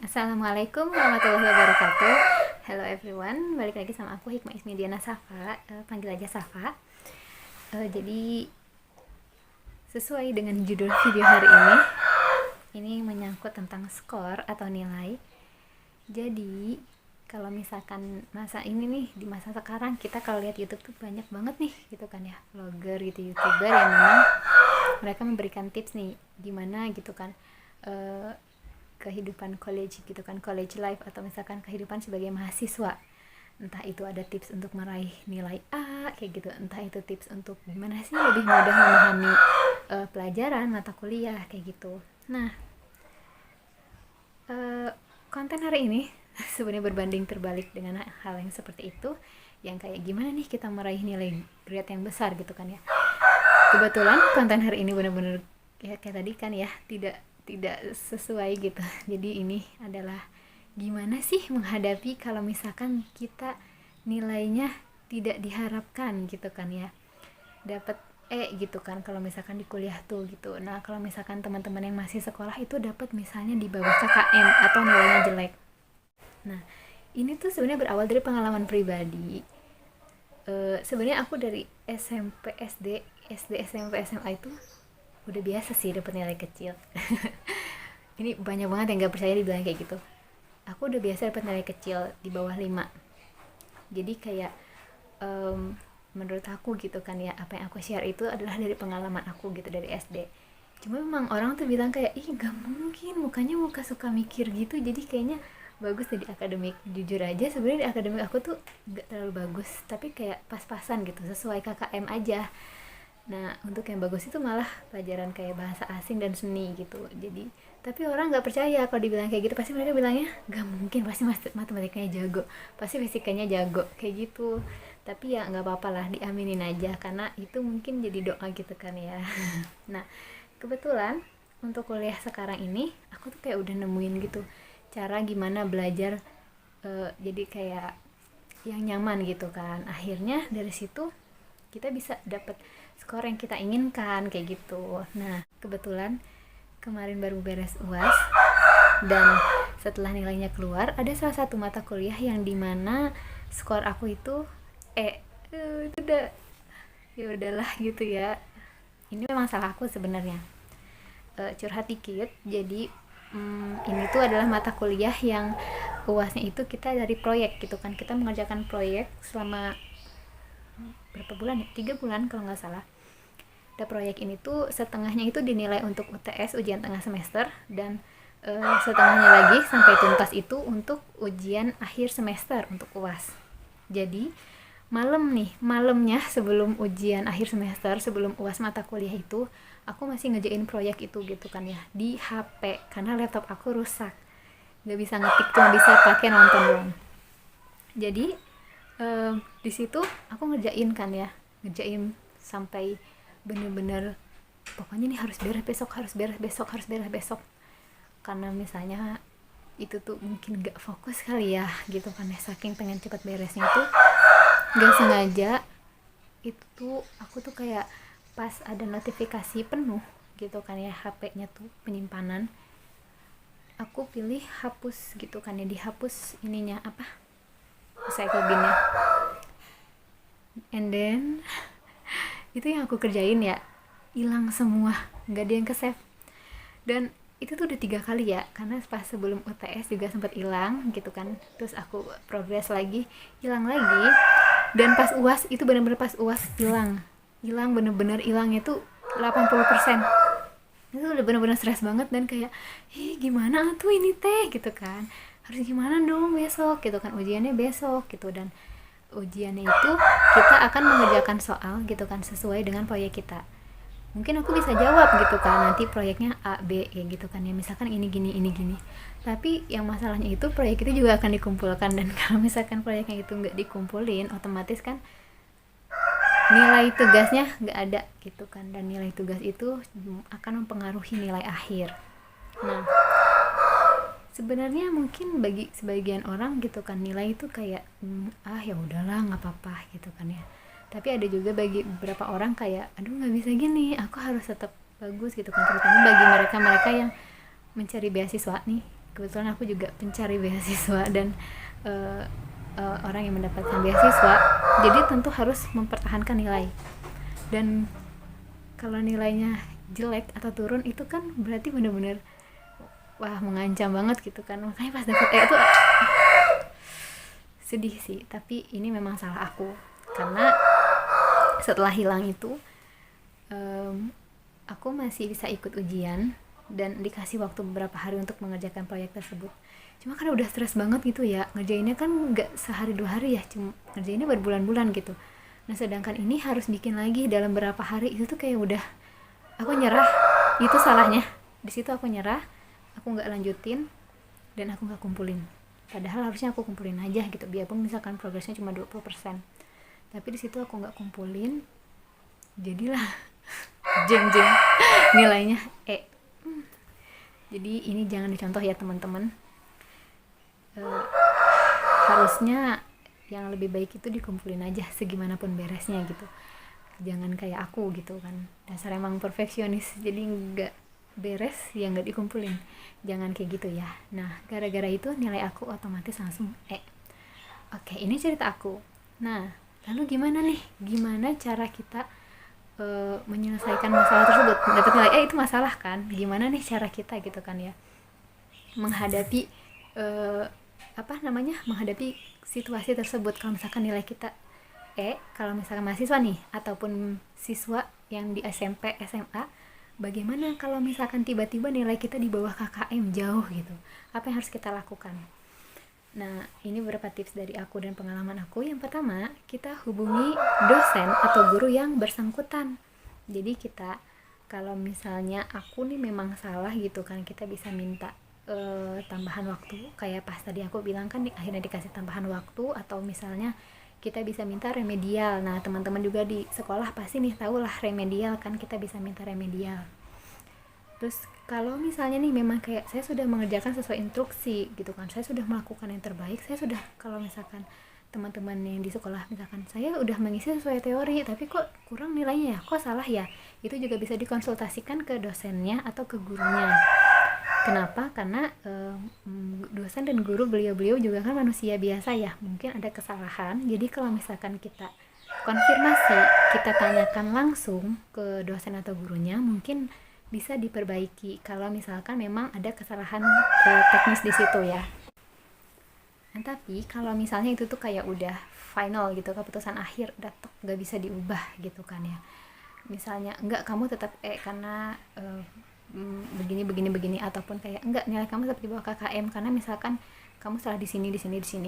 Assalamualaikum warahmatullahi wabarakatuh. Hello everyone, balik lagi sama aku Hikmah Ismidiana Safa, panggil aja Safa. Jadi sesuai dengan judul video hari ini menyangkut tentang skor atau nilai. Jadi kalau misalkan masa ini nih, di masa sekarang kita kalau lihat YouTube tuh banyak banget nih gitu kan ya, vlogger gitu, YouTuber yang memang mereka memberikan tips nih gimana gitu kan kehidupan college gitu kan, college life atau misalkan kehidupan sebagai mahasiswa. Entah itu ada tips untuk meraih nilai A kayak gitu, entah itu tips untuk gimana sih lebih mudah memahami pelajaran mata kuliah kayak gitu. Nah, konten hari ini sebenarnya berbanding terbalik dengan hal yang seperti itu, yang kayak gimana nih kita meraih nilai grade yang besar gitu kan ya. Kebetulan konten hari ini benar-benar ya kayak tadi kan ya, tidak sesuai gitu. Jadi ini adalah gimana sih menghadapi kalau misalkan kita nilainya tidak diharapkan gitu kan ya, dapat E gitu kan kalau misalkan di kuliah tuh gitu. Nah kalau misalkan teman-teman yang masih sekolah itu dapat misalnya di bawah KKM atau nilainya jelek. Nah ini tuh sebenarnya berawal dari pengalaman pribadi. Sebenarnya aku dari SMP, SD, SMP, SMA itu udah biasa sih dapat nilai kecil. Ini banyak banget yang gak percaya dibilang kayak gitu. Aku udah biasa dapat nilai kecil di bawah 5. Jadi kayak menurut aku gitu kan ya, apa yang aku share itu adalah dari pengalaman aku gitu dari SD. Cuma memang orang tuh bilang kayak, ih gak mungkin, mukanya muka suka mikir gitu, jadi kayaknya bagus di akademik. Jujur aja sebenarnya di akademik aku tuh gak terlalu bagus, tapi kayak pas-pasan gitu, sesuai KKM aja. Nah untuk yang bagus itu malah pelajaran kayak bahasa asing dan seni gitu. Jadi tapi orang nggak percaya kalau dibilang kayak gitu, pasti mereka bilangnya nggak mungkin, pasti matematikanya jago, pasti fisikanya jago kayak gitu. Tapi ya nggak apa-apa lah, diaminin aja karena itu mungkin jadi doa gitu kan ya. Nah kebetulan untuk kuliah sekarang ini aku tuh kayak udah nemuin gitu cara gimana belajar jadi kayak yang nyaman gitu kan. Akhirnya dari situ kita bisa dapat skor yang kita inginkan kayak gitu. Nah kebetulan kemarin baru beres UAS dan setelah nilainya keluar ada salah satu mata kuliah yang dimana skor aku itu itu udah ya udahlah gitu ya. Ini memang salah aku sebenarnya. Curhat dikit, jadi ini tuh adalah mata kuliah yang UASnya itu kita dari proyek gitu kan, kita mengerjakan proyek selama berapa bulan ya, 3 bulan kalau nggak salah. Ada proyek ini tuh setengahnya itu dinilai untuk UTS ujian tengah semester, dan setengahnya lagi sampai tuntas itu untuk ujian akhir semester untuk UAS. Jadi malamnya sebelum ujian akhir semester, sebelum UAS mata kuliah itu, aku masih ngerjain proyek itu gitu kan ya di HP karena laptop aku rusak, nggak bisa ngetik, cuma bisa pakai nonton doang. Jadi di situ aku ngerjain kan ya, ngerjain sampai bener-bener pokoknya nih harus beres besok, karena misalnya itu tuh mungkin gak fokus kali ya gitu kan ya, saking pengen cepet beresnya itu gak sengaja itu tuh aku tuh kayak pas ada notifikasi penuh gitu kan ya, HP-nya tuh penyimpanan, aku pilih hapus gitu kan ya, dihapus ininya apa, recycle, and then itu yang aku kerjain ya hilang semua, nggak ada yang ke save. Dan itu tuh udah 3 kali ya, karena pas sebelum UTS juga sempat hilang gitu kan, terus aku progres lagi hilang lagi, dan pas UAS itu bener-bener pas UAS hilang bener-bener hilangnya tuh 80%. Itu udah bener-bener stres banget dan kayak gimana tuh ini teh gitu kan, harus gimana dong besok gitu kan, ujiannya besok gitu. Dan ujiannya itu kita akan mengerjakan soal gitu kan sesuai dengan proyek kita. Mungkin aku bisa jawab gitu kan, nanti proyeknya A, B ya gitu kan ya, misalkan ini gini. Tapi yang masalahnya itu proyek itu juga akan dikumpulkan, dan kalau misalkan proyeknya itu nggak dikumpulin, otomatis kan nilai tugasnya nggak ada gitu kan, dan nilai tugas itu akan mempengaruhi nilai akhir. Nah sebenarnya mungkin bagi sebagian orang gitu kan nilai itu kayak ya udahlah nggak apa-apa gitu kan ya, tapi ada juga bagi beberapa orang kayak aduh nggak bisa gini, aku harus tetap bagus gitu kan, terutama bagi mereka yang mencari beasiswa nih kebetulan aku juga pencari beasiswa dan uh, orang yang mendapatkan beasiswa, jadi tentu harus mempertahankan nilai. Dan kalau nilainya jelek atau turun itu kan berarti benar-benar wah mengancam banget gitu kan. Makanya pas dapet itu sedih sih, tapi ini memang salah aku karena setelah hilang itu aku masih bisa ikut ujian dan dikasih waktu beberapa hari untuk mengerjakan proyek tersebut. Cuma karena udah stres banget gitu ya, ngerjainnya kan nggak sehari 2 hari ya, cuma ngerjainnya berbulan-bulan gitu. Nah sedangkan ini harus bikin lagi dalam berapa hari, itu tuh kayak udah aku nyerah. Itu salahnya di situ, aku nyerah, aku nggak lanjutin dan aku nggak kumpulin. Padahal harusnya aku kumpulin aja gitu, biarpun misalkan progresnya cuma 20%. Tapi di situ aku nggak kumpulin, jadilah jeng nilainya Jadi ini jangan dicontoh ya teman-teman. Harusnya yang lebih baik itu dikumpulin aja segimanapun beresnya gitu. Jangan kayak aku gitu kan, dasar emang perfeksionis, jadi nggak beres ya nggak dikumpulin. Jangan kayak gitu ya. Nah gara-gara itu nilai aku otomatis langsung Oke, ini cerita aku. Nah lalu gimana nih, gimana cara kita menyelesaikan masalah tersebut? Dapat nilai itu masalah kan, gimana nih cara kita gitu kan ya menghadapi menghadapi situasi tersebut. Kalau misalkan nilai kita kalau misalkan mahasiswa nih ataupun siswa yang di SMP SMA, bagaimana kalau misalkan tiba-tiba nilai kita di bawah KKM jauh gitu, apa yang harus kita lakukan? Nah ini beberapa tips dari aku dan pengalaman aku. Yang pertama, kita hubungi dosen atau guru yang bersangkutan. Jadi kita, kalau misalnya aku nih memang salah gitu kan, kita bisa minta tambahan waktu, kayak pas tadi aku bilang kan akhirnya dikasih tambahan waktu, atau misalnya kita bisa minta remedial. Nah teman-teman juga di sekolah pasti nih tahu lah remedial kan, kita bisa minta remedial. Terus kalau misalnya nih memang kayak saya sudah mengerjakan sesuai instruksi gitu kan, saya sudah melakukan yang terbaik, saya sudah, kalau misalkan teman-teman yang di sekolah misalkan saya udah mengisi sesuai teori tapi kok kurang nilainya ya, kok salah ya, itu juga bisa dikonsultasikan ke dosennya atau ke gurunya. Kenapa? Karena dosen dan guru beliau-beliau juga kan manusia biasa ya, mungkin ada kesalahan. Jadi kalau misalkan kita konfirmasi, kita tanyakan langsung ke dosen atau gurunya, mungkin bisa diperbaiki kalau misalkan memang ada kesalahan teknis di situ ya. Nah, tapi kalau misalnya itu tuh kayak udah final gitu, keputusan akhir, udah tok, gak bisa diubah gitu kan ya. Misalnya enggak, kamu tetap karena begini, ataupun kayak enggak, nilai kamu tetap di bawah KKM karena misalkan kamu salah di sini.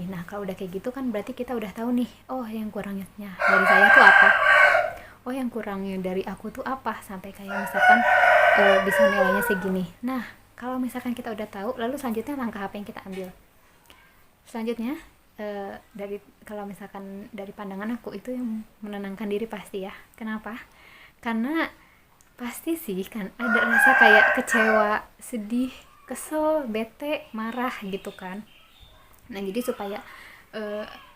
Nah kalau udah kayak gitu kan berarti kita udah tahu nih, oh yang kurangnya dari saya tuh apa, oh yang kurangnya dari aku tuh apa, sampai kayak misalkan bisa nilainya segini. Nah kalau misalkan kita udah tahu, lalu selanjutnya langkah apa yang kita ambil? Selanjutnya dari, kalau misalkan dari pandangan aku, itu yang menenangkan diri pasti ya. Kenapa? Karena pasti sih kan ada rasa kayak kecewa, sedih, kesel, bete, marah gitu kan. Nah jadi supaya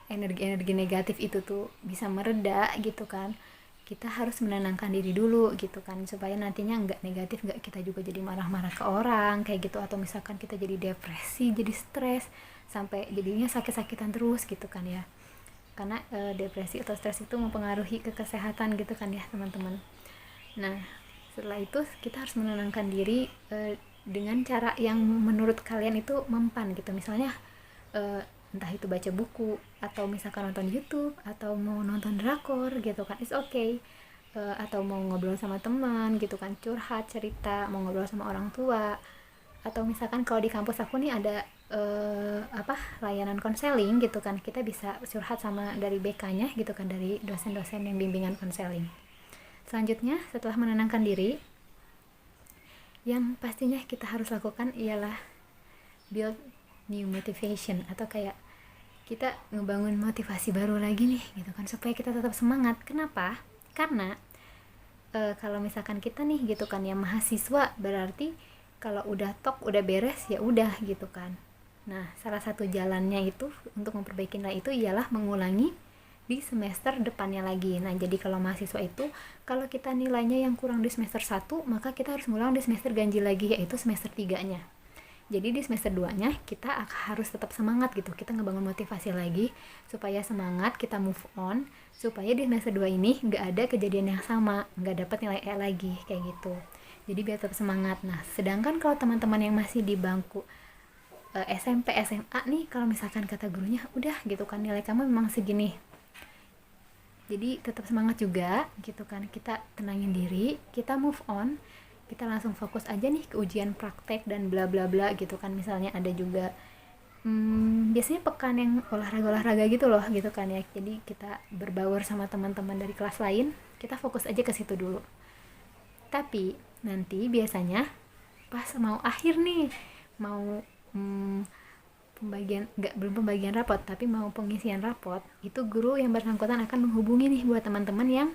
energi-energi negatif itu tuh bisa mereda gitu kan, kita harus menenangkan diri dulu gitu kan, supaya nantinya nggak negatif, nggak kita juga jadi marah-marah ke orang kayak gitu, atau misalkan kita jadi depresi, jadi stres, sampai jadinya sakit-sakitan terus gitu kan ya. Karena depresi atau stres itu mempengaruhi ke kesehatan gitu kan ya teman-teman. Nah setelah itu kita harus menenangkan diri dengan cara yang menurut kalian itu mempan gitu. Misalnya entah itu baca buku, atau misalkan nonton YouTube, atau mau nonton drakor gitu kan, it's okay. Atau mau ngobrol sama teman gitu kan, curhat, cerita, mau ngobrol sama orang tua. Atau misalkan kalau di kampus aku nih ada layanan konseling gitu kan, kita bisa curhat sama dari BK-nya gitu kan, dari dosen-dosen yang bimbingan konseling. Selanjutnya setelah menenangkan diri, yang pastinya kita harus lakukan ialah build new motivation, atau kayak kita ngebangun motivasi baru lagi nih gitu kan, supaya kita tetap semangat. Kenapa? Karena kalau misalkan kita nih gitu kan ya mahasiswa, berarti kalau udah tok, udah beres ya udah gitu kan. Nah salah satu jalannya itu untuk memperbaiki nilai itu ialah mengulangi di semester depannya lagi. Nah jadi kalau mahasiswa itu, kalau kita nilainya yang kurang di semester 1, maka kita harus ngulang di semester ganjil lagi, yaitu semester 3-nya. Jadi di semester 2-nya kita harus tetap semangat gitu, kita ngebangun motivasi lagi supaya semangat, kita move on, supaya di semester 2 ini nggak ada kejadian yang sama, nggak dapat nilai E lagi kayak gitu. Jadi biar tetap semangat. Nah sedangkan kalau teman-teman yang masih di bangku SMP, SMA nih, kalau misalkan kata gurunya udah gitu kan, nilai kamu memang segini, jadi tetap semangat juga gitu kan, kita tenangin diri, kita move on, kita langsung fokus aja nih ke ujian praktek dan bla bla bla gitu kan. Misalnya ada juga biasanya pekan yang olahraga gitu loh gitu kan ya, jadi kita berbaur sama teman-teman dari kelas lain, kita fokus aja ke situ dulu. Tapi nanti biasanya pas mau akhir nih, mau belum pembagian rapot tapi mau pengisian rapot, itu guru yang bersangkutan akan menghubungi nih buat teman-teman yang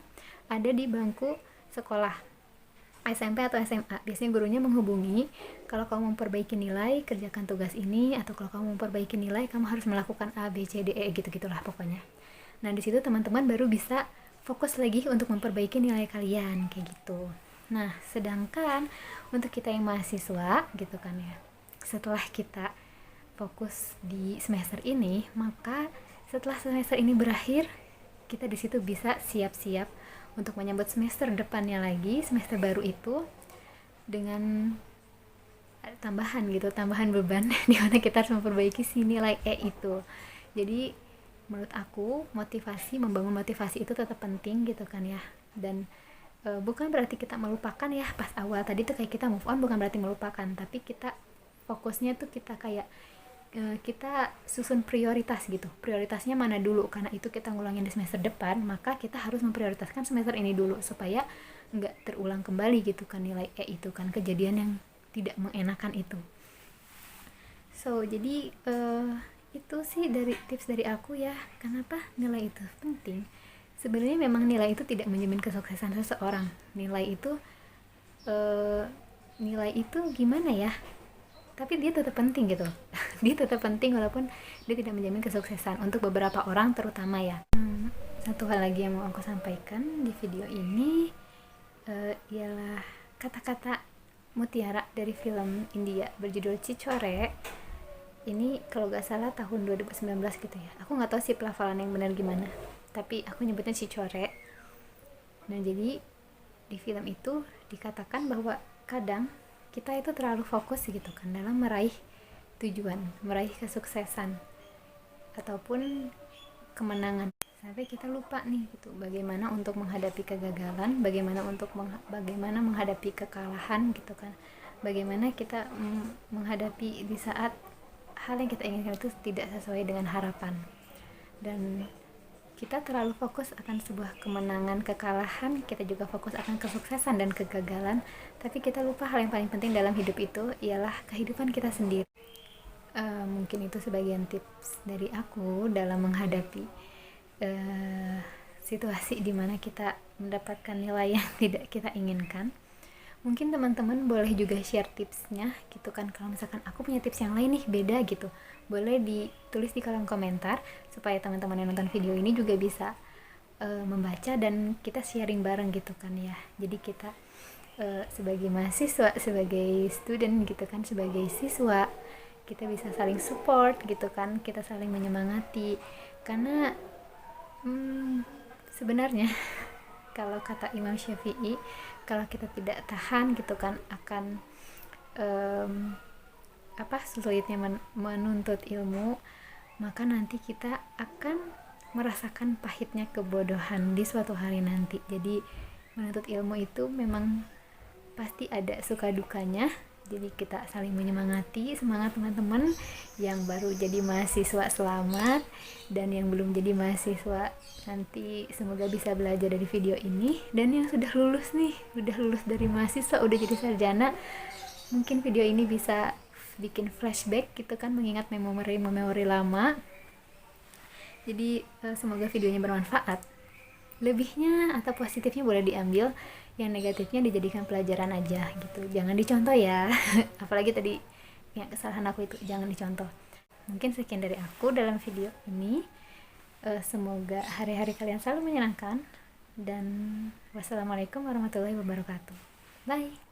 ada di bangku sekolah SMP atau SMA. Biasanya gurunya menghubungi, kalau kamu memperbaiki nilai, kerjakan tugas ini, atau kalau kamu memperbaiki nilai, kamu harus melakukan A, B, C, D, E gitu-gitulah pokoknya. Nah di situ teman-teman baru bisa fokus lagi untuk memperbaiki nilai kalian kayak gitu. Nah sedangkan untuk kita yang mahasiswa gitu kan ya, setelah kita fokus di semester ini, maka setelah semester ini berakhir, kita di situ bisa siap-siap untuk menyambut semester depannya lagi, semester baru itu dengan tambahan beban di mana kita harus memperbaiki si nilai E itu. Jadi menurut aku membangun motivasi itu tetap penting gitu kan ya. Dan bukan berarti kita melupakan ya pas awal tadi tuh kayak kita move on, bukan berarti melupakan, tapi kita fokusnya tuh kita kayak kita susun prioritas gitu, prioritasnya mana dulu, karena itu kita ngulangin di semester depan, maka kita harus memprioritaskan semester ini dulu supaya nggak terulang kembali gitu kan nilai E itu kan, kejadian yang tidak mengenakan itu. So jadi itu sih dari tips dari aku ya, kenapa nilai itu penting. Sebenarnya memang nilai itu tidak menjamin kesuksesan seseorang. Nilai itu gimana ya, tapi dia tetap penting gitu. Dia tetap penting walaupun dia tidak menjamin kesuksesan untuk beberapa orang terutama ya. Satu hal lagi yang mau aku sampaikan di video ini ialah kata-kata mutiara dari film India berjudul Cicore. Ini kalau gak salah tahun 2019 gitu ya, aku gak tahu sih pelafalan yang benar gimana, tapi aku nyebutnya Cicore. Nah jadi di film itu dikatakan bahwa kadang kita itu terlalu fokus gitu kan dalam meraih tujuan, meraih kesuksesan ataupun kemenangan, sampai kita lupa nih gitu bagaimana untuk menghadapi kegagalan, bagaimana menghadapi kekalahan gitu kan, bagaimana kita menghadapi di saat hal yang kita inginkan itu tidak sesuai dengan harapan. Dan kita terlalu fokus akan sebuah kemenangan, kekalahan, kita juga fokus akan kesuksesan dan kegagalan, tapi kita lupa hal yang paling penting dalam hidup itu ialah kehidupan kita sendiri. Mungkin itu sebagian tips dari aku dalam menghadapi situasi dimana kita mendapatkan nilai yang tidak kita inginkan. Mungkin teman-teman boleh juga share tipsnya gitu kan, kalau misalkan aku punya tips yang lain nih beda gitu, boleh ditulis di kolom komentar supaya teman-teman yang nonton video ini juga bisa membaca dan kita sharing bareng gitu kan ya. Jadi kita sebagai mahasiswa, sebagai student gitu kan, sebagai siswa, kita bisa saling support gitu kan, kita saling menyemangati, karena sebenarnya kalau kata Imam Syafi'i, kalau kita tidak tahan gitu kan akan sulitnya menuntut ilmu, maka nanti kita akan merasakan pahitnya kebodohan di suatu hari nanti. Jadi menuntut ilmu itu memang pasti ada suka dukanya. Jadi kita saling menyemangati, semangat teman-teman yang baru jadi mahasiswa, selamat, dan yang belum jadi mahasiswa nanti semoga bisa belajar dari video ini. Dan yang sudah lulus nih, udah lulus dari mahasiswa, udah jadi sarjana, mungkin video ini bisa bikin flashback gitu kan, mengingat memori lama. Jadi semoga videonya bermanfaat. Lebihnya atau positifnya boleh diambil, yang negatifnya dijadikan pelajaran aja gitu, jangan dicontoh ya. Apalagi tadi yang kesalahan aku itu jangan dicontoh. Mungkin sekian dari aku dalam video ini. Semoga hari-hari kalian selalu menyenangkan, dan wassalamualaikum warahmatullahi wabarakatuh. Bye.